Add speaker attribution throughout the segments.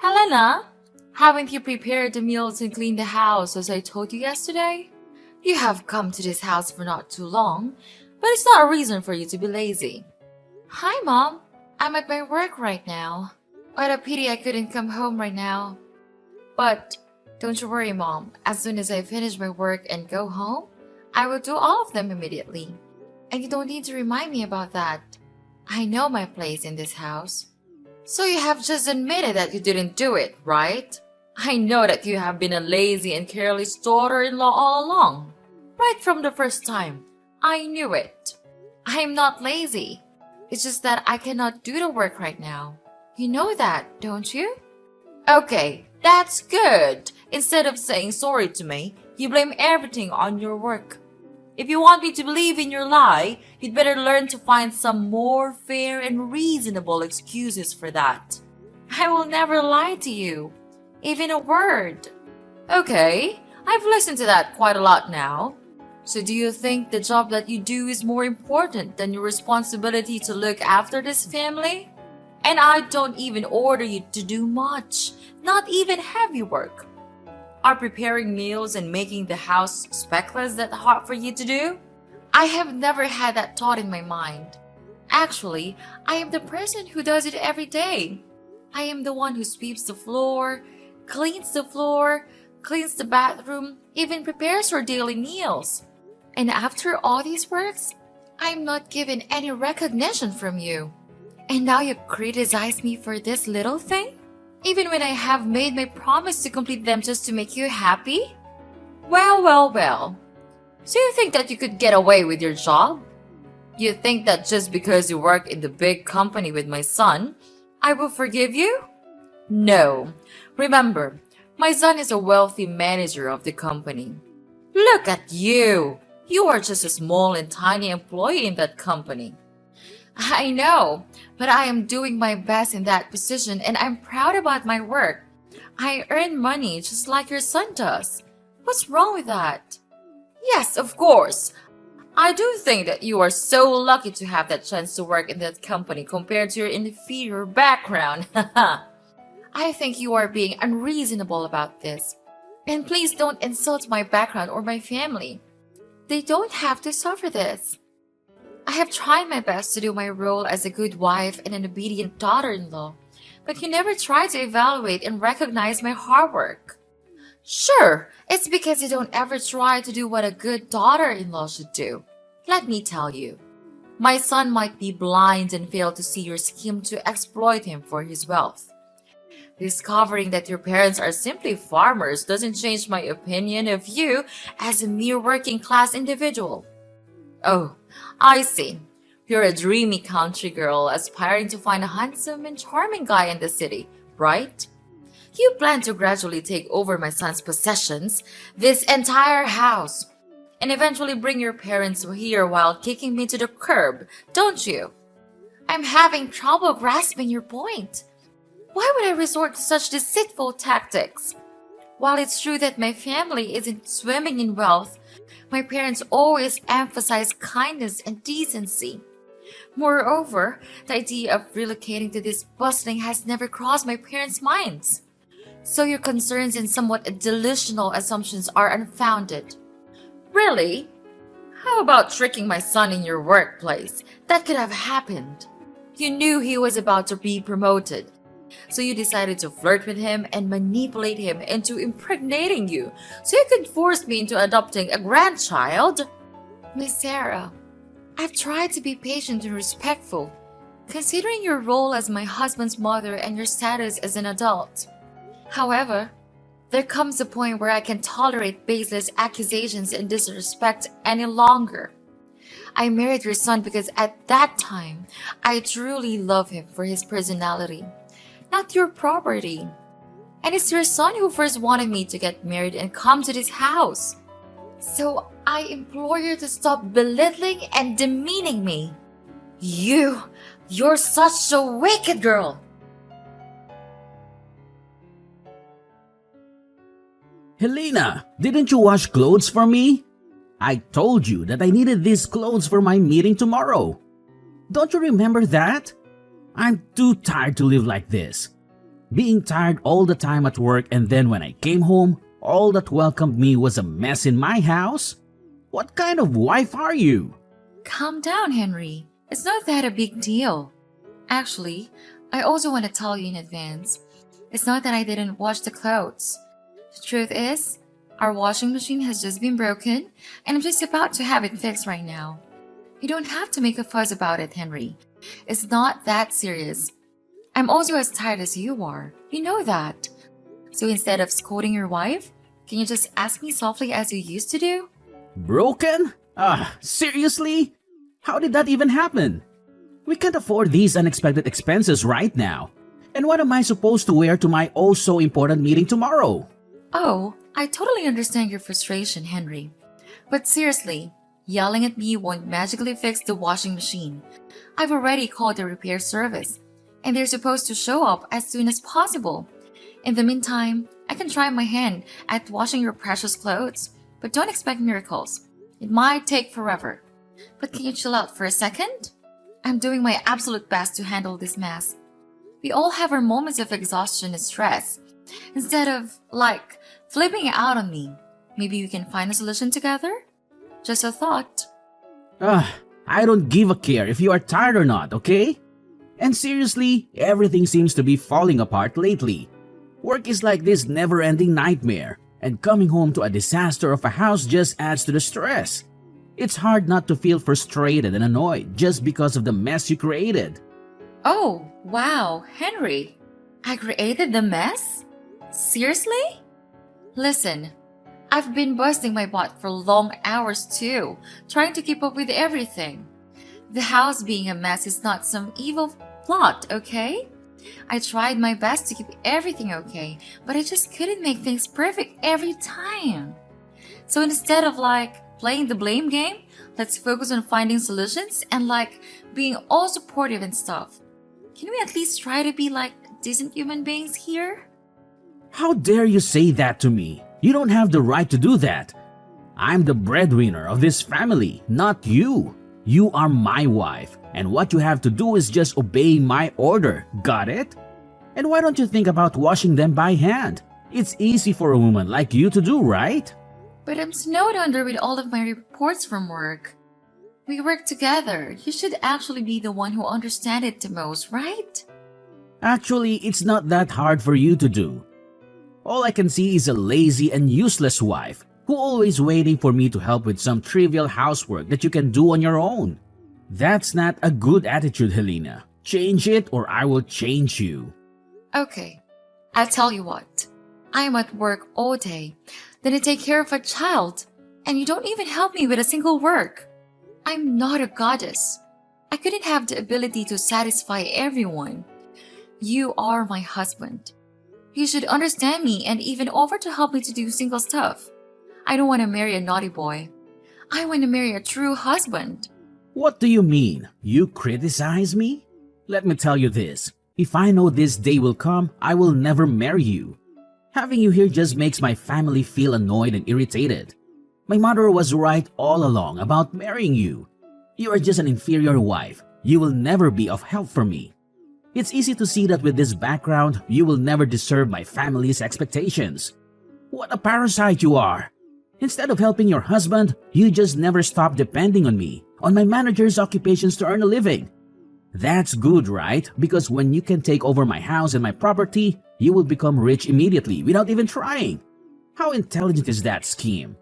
Speaker 1: Helena, haven't you prepared the meals and cleaned the house as I told you yesterday? You have come to this house for not too long, but it's not a reason for you to be lazy. Hi, Mom. I'm at my work right now. What a pity I couldn't come home right now. But don't you worry, Mom. As soon as I finish my work and go home, I will do all of them immediately. And you don't need to remind me about that. I know my place in this house. So you have just admitted that you didn't do it, right? I know that you have been a lazy and careless daughter-in-law all along. Right from the first time. I knew it. I am not lazy. It's just that I cannot do the work right now. You know that, don't you? Okay, that's good. Instead of saying sorry to me, you blame everything on your work. If you want me to believe in your lie, you'd better learn to find some more fair and reasonable excuses for that. I will never lie to you, even a word. Okay, I've listened to that quite a lot now. So do you think the job that you do is more important than your responsibility to look after this family? And I don't even order you to do much, not even heavy work. Are preparing meals and making the house speckless that hard for you to do? I have never had that thought in my mind. Actually, I am the person who does it every day. I am the one who sweeps the floor, cleans the bathroom, even prepares our daily meals. And after all these works, I am not given any recognition from you. And now you criticize me for this little thing? Even when I have made my promise to complete them just to make you happy? Well. So you think that you could get away with your job? You think that just because you work in the big company with my son, I will forgive you? No. Remember, my son is a wealthy manager of the company. Look at you! You are just a small and tiny employee in that company. I know, but I am doing my best in that position and I'm proud about my work. I earn money just like your son does. What's wrong with that? Yes, of course. I do think that you are so lucky to have that chance to work in that company compared to your inferior background. I think you are being unreasonable about this. And please don't insult my background or my family. They don't have to suffer this. I have tried my best to do my role as a good wife and an obedient daughter-in-law, but you never try to evaluate and recognize my hard work. Sure, it's because you don't ever try to do what a good daughter-in-law should do. Let me tell you, my son might be blind and fail to see your scheme to exploit him for his wealth. Discovering that your parents are simply farmers doesn't change my opinion of you as a mere working-class individual. Oh, I see. You're a dreamy country girl aspiring to find a handsome and charming guy in the city, right? You plan to gradually take over my son's possessions, this entire house, and eventually bring your parents here while kicking me to the curb, don't you? I'm having trouble grasping your point. Why would I resort to such deceitful tactics? While it's true that my family isn't swimming in wealth, my parents always emphasize kindness and decency. Moreover, the idea of relocating to this bustling has never crossed my parents' minds. So your concerns and somewhat delusional assumptions are unfounded. Really? How about tricking my son in your workplace? That could have happened. You knew he was about to be promoted. So you decided to flirt with him and manipulate him into impregnating you so you could force me into adopting a grandchild? Miss Sarah, I've tried to be patient and respectful, considering your role as my husband's mother and your status as an adult. However, there comes a point where I can tolerate baseless accusations and disrespect any longer. I married your son because at that time, I truly love him for his personality, not your property. And it's your son who first wanted me to get married and come to this house. So I implore you to stop belittling and demeaning me. You're such a wicked girl.
Speaker 2: Helena, didn't you wash clothes for me? I told you that I needed these clothes for my meeting tomorrow. Don't you remember that? I'm too tired to live like this. Being tired all the time at work, and then when I came home, all that welcomed me was a mess in my house? What kind of wife are you?
Speaker 1: Calm down, Henry. It's not that a big deal. Actually, I also want to tell you in advance. It's not that I didn't wash the clothes. The truth is, our washing machine has just been broken, and I'm just about to have it fixed right now. You don't have to make a fuss about it, Henry. It's not that serious. I'm also as tired as you are. You know that. So instead of scolding your wife, can you just ask me softly as you used to do?
Speaker 2: Broken? Seriously? How did that even happen? We can't afford these unexpected expenses right now. And what am I supposed to wear to my oh so important meeting tomorrow?
Speaker 1: Oh, I totally understand your frustration, Henry. But seriously, yelling at me won't magically fix the washing machine. I've already called the repair service, and they're supposed to show up as soon as possible. In the meantime, I can try my hand at washing your precious clothes, but don't expect miracles. It might take forever. But can you chill out for a second? I'm doing my absolute best to handle this mess. We all have our moments of exhaustion and stress. Instead of, flipping out on me, maybe we can find a solution together? Just a thought.
Speaker 2: I don't give a care if you are tired or not, okay? And seriously, everything seems to be falling apart lately. Work is like this never-ending nightmare, and coming home to a disaster of a house just adds to the stress. It's hard not to feel frustrated and annoyed just because of the mess you created.
Speaker 1: Oh, wow, Henry. I created the mess? Seriously? Listen, I've been busting my butt for long hours too, trying to keep up with everything. The house being a mess is not some evil plot, okay? I tried my best to keep everything okay, but I just couldn't make things perfect every time. So instead of playing the blame game, let's focus on finding solutions and being all supportive and stuff. Can we at least try to be decent human beings here?
Speaker 2: How dare you say that to me? You don't have the right to do that. I'm the breadwinner of this family, not you. You are my wife, and what you have to do is just obey my order. Got it? And why don't you think about washing them by hand? It's easy for a woman like you to do, right?
Speaker 1: But I'm snowed under with all of my reports from work. We work together. You should actually be the one who understands it the most, right?
Speaker 2: Actually, it's not that hard for you to do. All I can see is a lazy and useless wife who always waiting for me to help with some trivial housework that you can do on your own. That's not a good attitude, Helena. Change it or I will change you.
Speaker 1: Okay, I'll tell you what. I'm at work all day, then I take care of a child, and you don't even help me with a single work. I'm not a goddess. I couldn't have the ability to satisfy everyone. You are my husband. You should understand me and even offer to help me to do single stuff. I don't want to marry a naughty boy. I want to marry a true husband.
Speaker 2: What do you mean? You criticize me? Let me tell you this. If I know this day will come, I will never marry you. Having you here just makes my family feel annoyed and irritated. My mother was right all along about marrying you. You are just an inferior wife. You will never be of help for me. It's easy to see that with this background, you will never deserve my family's expectations. What a parasite you are! Instead of helping your husband, you just never stop depending on me, on my manager's occupations to earn a living. That's good, right? Because when you can take over my house and my property, you will become rich immediately without even trying. How intelligent is that scheme?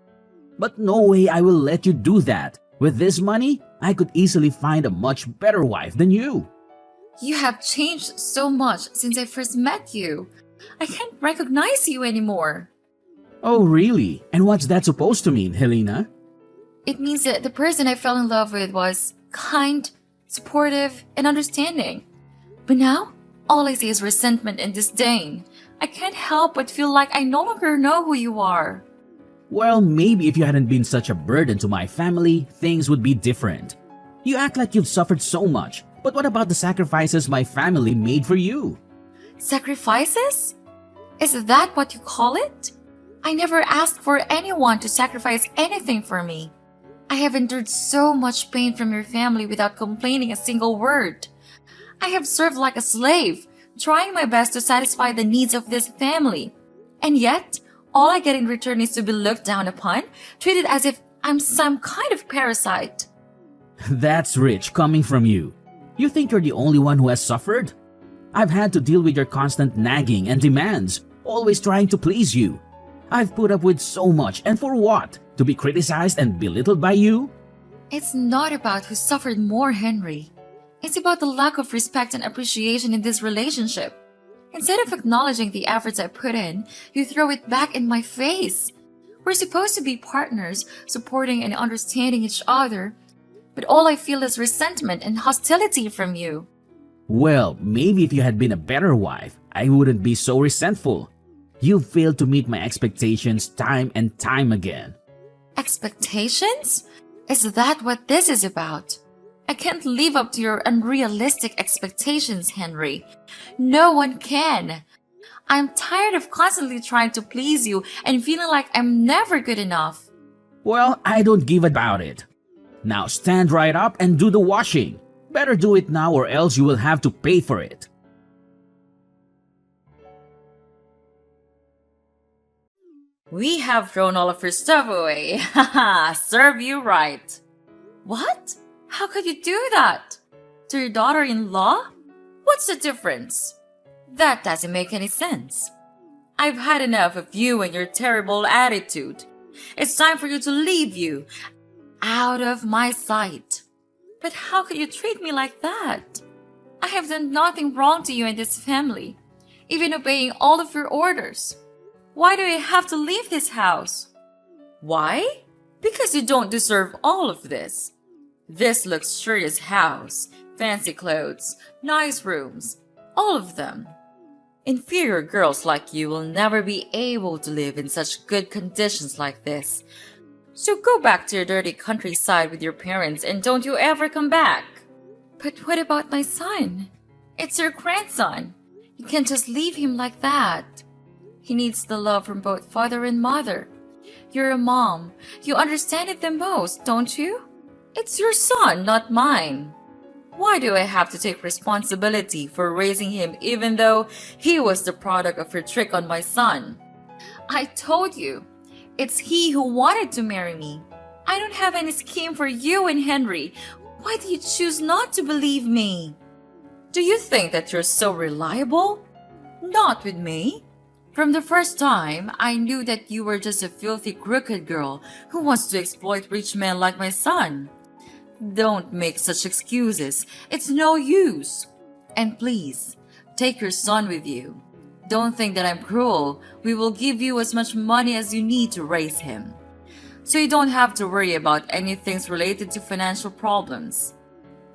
Speaker 2: But no way I will let you do that. With this money, I could easily find a much better wife than you.
Speaker 1: You have changed so much since I first met you. I can't recognize you anymore.
Speaker 2: Oh, really? And what's that supposed to mean, Helena?
Speaker 1: It means that the person I fell in love with was kind, supportive, and understanding. But now, all I see is resentment and disdain. I can't help but feel like I no longer know who you are.
Speaker 2: Well, maybe if you hadn't been such a burden to my family, things would be different. You act like you've suffered so much, but what about the sacrifices my family made for you?
Speaker 1: Sacrifices? Is that what you call it? I never asked for anyone to sacrifice anything for me. I have endured so much pain from your family without complaining a single word. I have served like a slave, trying my best to satisfy the needs of this family. And yet, all I get in return is to be looked down upon, treated as if I'm some kind of parasite.
Speaker 2: That's rich coming from you. You think you're the only one who has suffered? I've had to deal with your constant nagging and demands, always trying to please you. I've put up with so much, and for what? To be criticized and belittled by you?
Speaker 1: It's not about who suffered more, Henry. It's about the lack of respect and appreciation in this relationship. Instead of acknowledging the efforts I put in, you throw it back in my face. We're supposed to be partners, supporting and understanding each other, but all I feel is resentment and hostility from you.
Speaker 2: Well, maybe if you had been a better wife, I wouldn't be so resentful. You failed to meet my expectations time and time again.
Speaker 1: Expectations? Is that what this is about? I can't live up to your unrealistic expectations, Henry. No one can. I'm tired of constantly trying to please you and feeling like I'm never good enough.
Speaker 2: Well, I don't give about it. Now stand right up and do the washing. Better do it now or else you will have to pay for it.
Speaker 1: We have thrown all of your stuff away. Haha, serve you right. What? How could you do that? To your daughter-in-law? What's the difference? That doesn't make any sense. I've had enough of you and your terrible attitude. It's time for you to leave you out of my sight. But how could you treat me like that? I have done nothing wrong to you and this family, even obeying all of your orders. Why do I have to leave this house? Why? Because you don't deserve all of this. This luxurious house, fancy clothes, nice rooms, all of them. Inferior girls like you will never be able to live in such good conditions like this. So go back to your dirty countryside with your parents and don't you ever come back. But what about my son? It's your grandson. You can't just leave him like that. He needs the love from both father and mother. You're a mom. You understand it the most, don't you? It's your son, not mine. Why do I have to take responsibility for raising him even though he was the product of your trick on my son? I told you, it's he who wanted to marry me. I don't have any scheme for you and Henry. Why do you choose not to believe me? Do you think that you're so reliable? Not with me. From the first time, I knew that you were just a filthy, crooked girl who wants to exploit rich men like my son. Don't make such excuses. It's no use. And please, take your son with you. Don't think that I'm cruel. We will give you as much money as you need to raise him. So you don't have to worry about anything related to financial problems.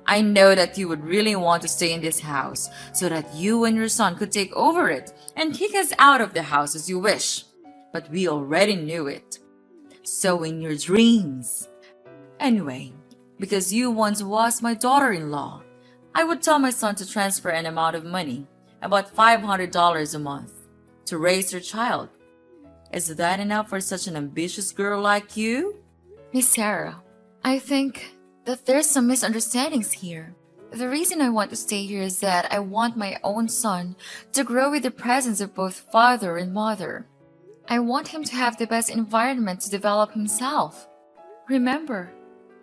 Speaker 1: I know that you would really want to stay in this house so that you and your son could take over it and kick us out of the house as you wish. But we already knew it. So in your dreams. Anyway, because you once was my daughter-in-law, I would tell my son to transfer an amount of money, about $500 a month, to raise your child. Is that enough for such an ambitious girl like you? Miss Sarah, I think that there's some misunderstandings here. The reason I want to stay here is that I want my own son to grow with the presence of both father and mother. I want him to have the best environment to develop himself. Remember,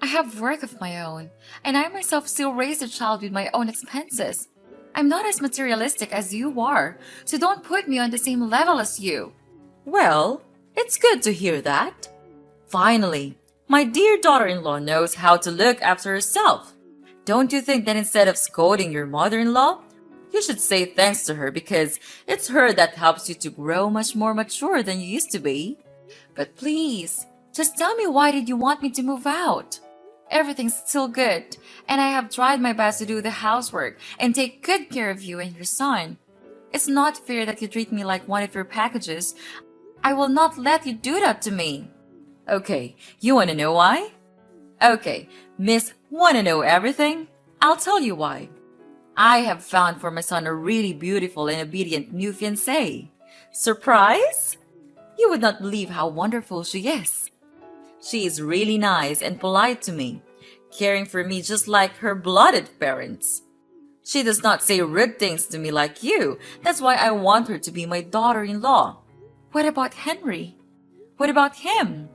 Speaker 1: I have work of my own, and I myself still raise the child with my own expenses. I'm not as materialistic as you are, so don't put me on the same level as you. Well, it's good to hear that. Finally, my dear daughter-in-law knows how to look after herself. Don't you think that instead of scolding your mother-in-law, you should say thanks to her because it's her that helps you to grow much more mature than you used to be? But please, just tell me, why did you want me to move out? Everything's still good, and I have tried my best to do the housework and take good care of you and your son. It's not fair that you treat me like one of your packages. I will not let you do that to me. Okay, you want to know why? Okay, Miss Wanna Know Everything? I'll tell you why. I have found for my son a really beautiful and obedient new fiancée. Surprise? You would not believe how wonderful she is. She is really nice and polite to me, caring for me just like her blooded parents. She does not say rude things to me like you. That's why I want her to be my daughter-in-law. What about Henry? What about him?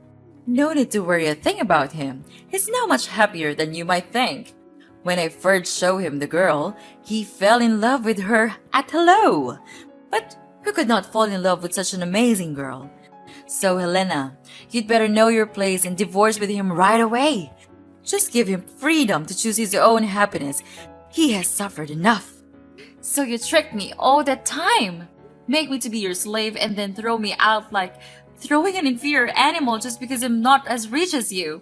Speaker 1: No need to worry a thing about him. He's now much happier than you might think. When I first showed him the girl, he fell in love with her at hello. But who could not fall in love with such an amazing girl? So Helena, you'd better know your place and divorce with him right away. Just give him freedom to choose his own happiness. He has suffered enough. So you tricked me all that time. Make me to be your slave and then throw me out like throwing an inferior animal just because I'm not as rich as you.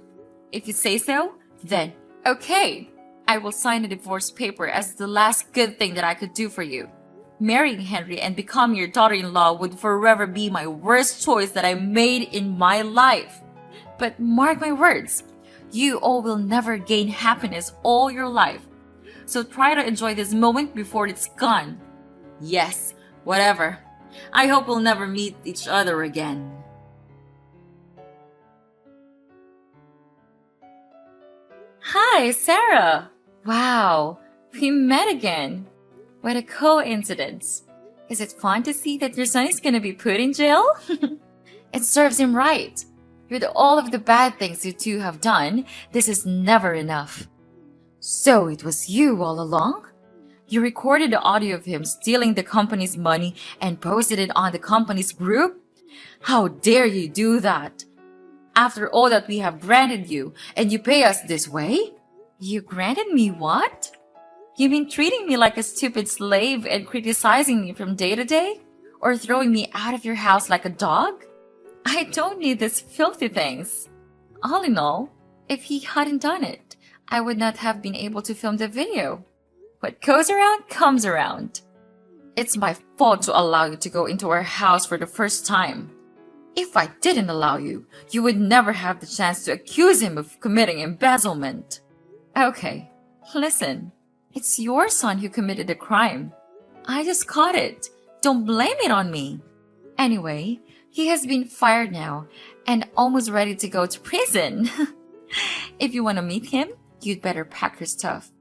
Speaker 1: If you say so, then okay. I will sign a divorce paper as the last good thing that I could do for you. Marrying Henry and becoming your daughter-in-law would forever be my worst choice that I made in my life. But mark my words, you all will never gain happiness all your life. So try to enjoy this moment before it's gone. Yes, whatever. I hope we'll never meet each other again. Hi, Sarah. Wow, we met again. What a coincidence. Is it fun to see that your son is gonna be put in jail? It serves him right. With all of the bad things you two have done, this is never enough. So it was you all along? You recorded the audio of him stealing the company's money and posted it on the company's group? How dare you do that? After all that we have granted you, and you pay us this way? You granted me what? You mean treating me like a stupid slave and criticizing me from day to day? Or throwing me out of your house like a dog? I don't need these filthy things. All in all, if he hadn't done it, I would not have been able to film the video. What goes around comes around. It's my fault to allow you to go into our house for the first time. If I didn't allow you, you would never have the chance to accuse him of committing embezzlement. Okay, listen. It's your son who committed the crime. I just caught it. Don't blame it on me. Anyway, he has been fired now and almost ready to go to prison. If you want to meet him, you'd better pack your stuff.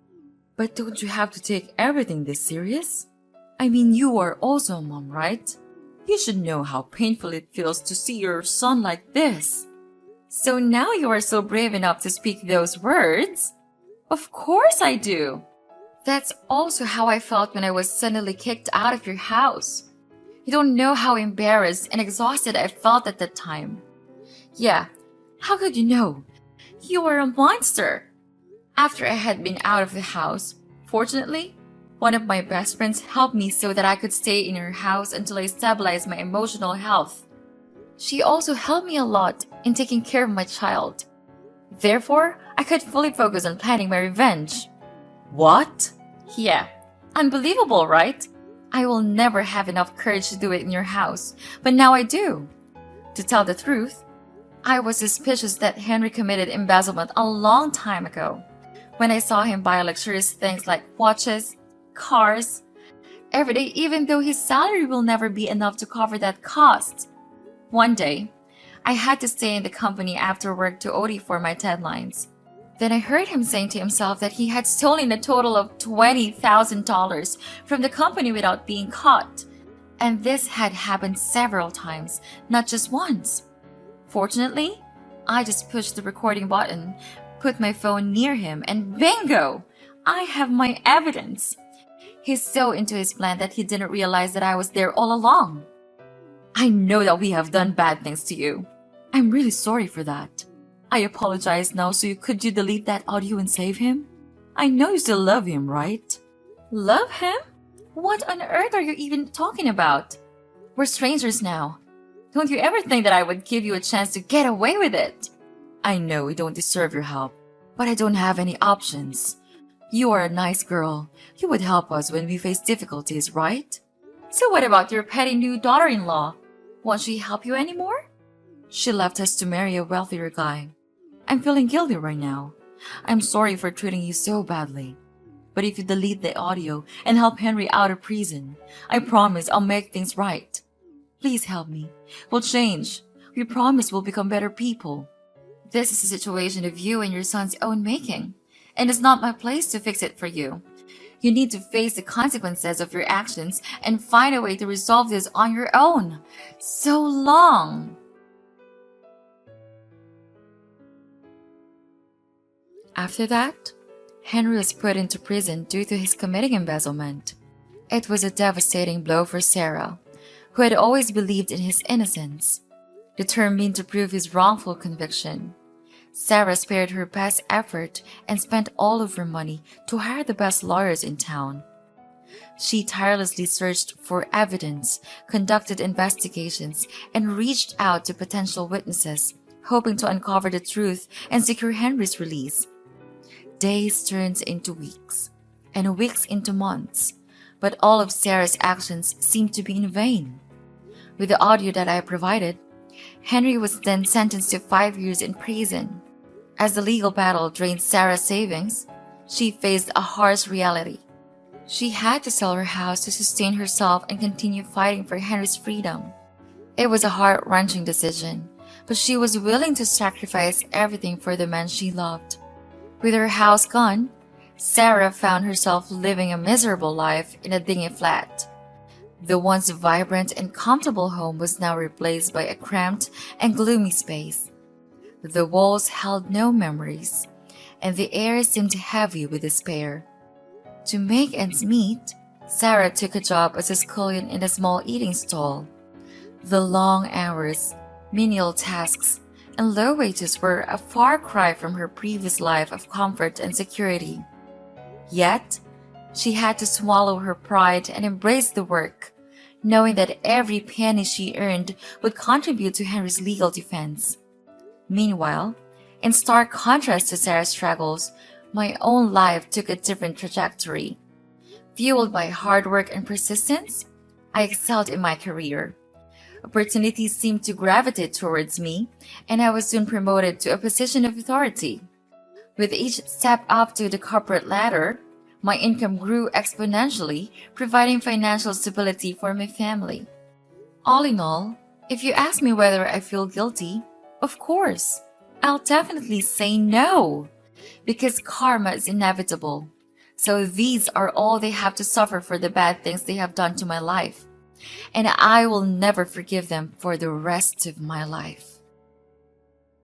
Speaker 1: But don't you have to take everything this serious? I mean, you are also a mom, right? You should know how painful it feels to see your son like this. So now you are so brave enough to speak those words? Of course I do. That's also how I felt when I was suddenly kicked out of your house. You don't know how embarrassed and exhausted I felt at that time. Yeah, how could you know? You are a monster. After I had been out of the house, fortunately, one of my best friends helped me so that I could stay in her house until I stabilized my emotional health. She also helped me a lot in taking care of my child. Therefore, I could fully focus on planning my revenge. What? Yeah, unbelievable, right? I will never have enough courage to do it in your house, but now I do. To tell the truth, I was suspicious that Henry committed embezzlement a long time ago, when I saw him buy luxurious things like watches, cars, every day, even though his salary will never be enough to cover that cost. One day, I had to stay in the company after work to OT for my deadlines. Then I heard him saying to himself that he had stolen a total of $20,000 from the company without being caught. And this had happened several times, not just once. Fortunately, I just pushed the recording button, put my phone near him, and bingo! I have my evidence. He's so into his plan that he didn't realize that I was there all along. I know that we have done bad things to you. I'm really sorry for that. I apologize now, so could you delete that audio and save him? I know you still love him, right? Love him? What on earth are you even talking about? We're strangers now. Don't you ever think that I would give you a chance to get away with it? I know we don't deserve your help, but I don't have any options. You are a nice girl. You would help us when we face difficulties, right? So what about your petty new daughter-in-law? Won't she help you anymore? She left us to marry a wealthier guy. I'm feeling guilty right now. I'm sorry for treating you so badly. But if you delete the audio and help Henry out of prison, I promise I'll make things right. Please help me. We'll change. We promise we'll become better people. This is a situation of you and your son's own making, and it's not my place to fix it for you. You need to face the consequences of your actions and find a way to resolve this on your own. So long! After that, Henry was put into prison due to his committing embezzlement. It was a devastating blow for Sarah, who had always believed in his innocence. Determined to prove his wrongful conviction, Sarah spared her best effort and spent all of her money to hire the best lawyers in town. She tirelessly searched for evidence, conducted investigations, and reached out to potential witnesses, hoping to uncover the truth and secure Henry's release. Days turned into weeks, and weeks into months, but all of Sarah's actions seemed to be in vain. With the audio that I provided, Henry was then sentenced to 5 years in prison. As the legal battle drained Sarah's savings, she faced a harsh reality. She had to sell her house to sustain herself and continue fighting for Henry's freedom. It was a heart-wrenching decision, but she was willing to sacrifice everything for the man she loved. With her house gone, Sarah found herself living a miserable life in a dingy flat. The once vibrant and comfortable home was now replaced by a cramped and gloomy space. The walls held no memories, and the air seemed heavy with despair. To make ends meet, Sarah took a job as a scullion in a small eating stall. The long hours, menial tasks, and low wages were a far cry from her previous life of comfort and security. Yet, she had to swallow her pride and embrace the work, knowing that every penny she earned would contribute to Henry's legal defense. Meanwhile, in stark contrast to Sarah's struggles, my own life took a different trajectory. Fueled by hard work and persistence, I excelled in my career. Opportunities seemed to gravitate towards me, and I was soon promoted to a position of authority. With each step up to the corporate ladder, my income grew exponentially, providing financial stability for my family. All in all, if you ask me whether I feel guilty, of course, I'll definitely say no, because karma is inevitable. So these are all they have to suffer for the bad things they have done to my life, and I will never forgive them for the rest of my life.